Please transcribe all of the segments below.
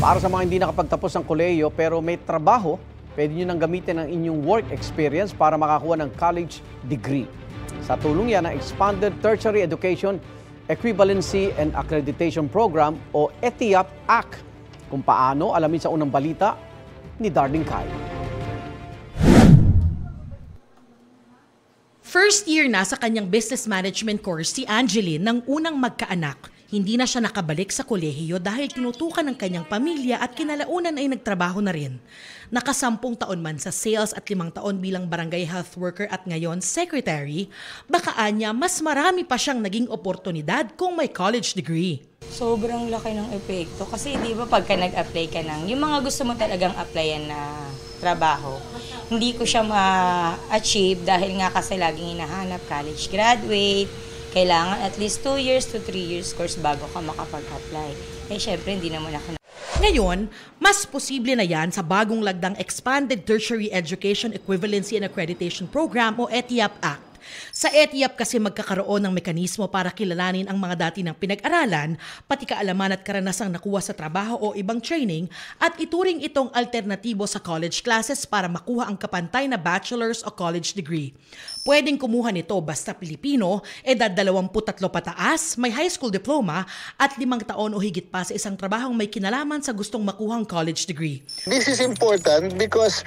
Para sa mga hindi nakapagtapos ng kolehiyo pero may trabaho, pwede nyo nang gamitin ang inyong work experience para makakuha ng college degree. Sa tulong yan ng Expanded Tertiary Education Equivalency and Accreditation Program o ETIAP-AC. Kung paano, alamin sa unang balita ni Darlene Kai. First year na sa kanyang business management course si Angeline nang unang magkaanak. Hindi na siya nakabalik sa kolehiyo dahil tinutukan ng kanyang pamilya at kinalaunan ay nagtrabaho na rin. Nakasampung taon man sa sales at 5 taon bilang barangay health worker at ngayon secretary, baka anya mas marami pa siyang naging oportunidad kung may college degree. Sobrang laki ng epekto kasi di ba pagka nag-apply ka ng, yung mga gusto mo talagang applyan na trabaho, hindi ko siya ma-achieve dahil nga kasi laging hinahanap college graduate, kailangan at least 2 years to 3 years course bago ka makapag-apply. Eh syempre hindi naman ako Ngayon, mas posible na yan sa bagong lagdang Expanded Tertiary Education Equivalency and Accreditation Program o ETIAP-AC. Sa ETIAP kasi magkakaroon ng mekanismo para kilalanin ang mga dati ng pinag-aralan, pati kaalaman at karanasang nakuha sa trabaho o ibang training at ituring itong alternatibo sa college classes para makuha ang kapantay na bachelor's o college degree. Pwedeng kumuha nito basta Pilipino, edad 23 pataas, may high school diploma at 5 taon o higit pa sa isang trabahong may kinalaman sa gustong makuhang college degree. This is important because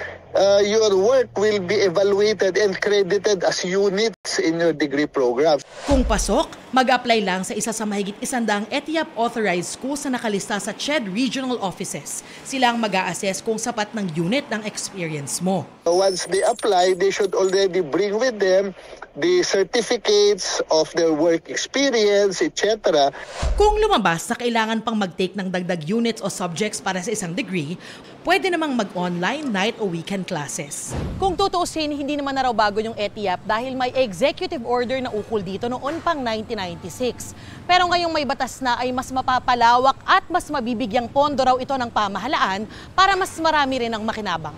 your work will be evaluated and credited as units in your degree program. Kung pasok, mag-apply lang sa isa sa mahigit 100 ETIAP authorized schools na nakalista sa CHED regional offices. Sila ang mag-a-assess kung sapat ng unit ng experience mo. Once they apply, they should already bring with them the certificates of their work experience, etc. Kung lumabas na kailangan pang mag-take ng dagdag units o subjects para sa isang degree, pwede namang mag-online, night o weekend classes. Kung tutuusin, hindi naman na raw bago yung ETIAP dahil may executive order na ukol dito noon pang 1996. Pero ngayong may batas na ay mas mapapalawak at mas mabibigyang pondo raw ito ng pamahalaan para mas marami rin ang makinabang.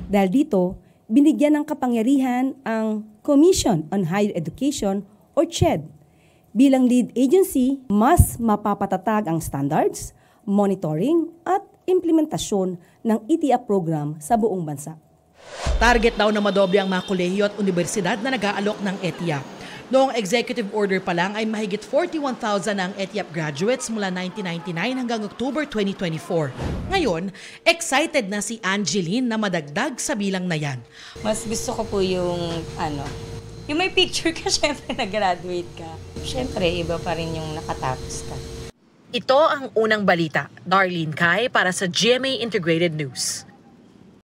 Dahil dito, binigyan ng kapangyarihan ang Commission on Higher Education o CHED. Bilang lead agency, mas mapapatatag ang standards, monitoring at implementasyon ng ETIAP program sa buong bansa. Target daw na madoble ang mga kolehiyo at universidad na nag-aalok ng ETIAP. Noong executive order pa lang ay mahigit 41,000 ang ETIAP graduates mula 1999 hanggang October 2024. Ngayon, excited na si Angeline na madagdag sa bilang na yan. Mas gusto ko po yung yung may picture ka, syempre nag-graduate ka. Syempre, iba pa rin yung nakatapos ka. Ito ang unang balita. Darlene Kai para sa GMA Integrated News.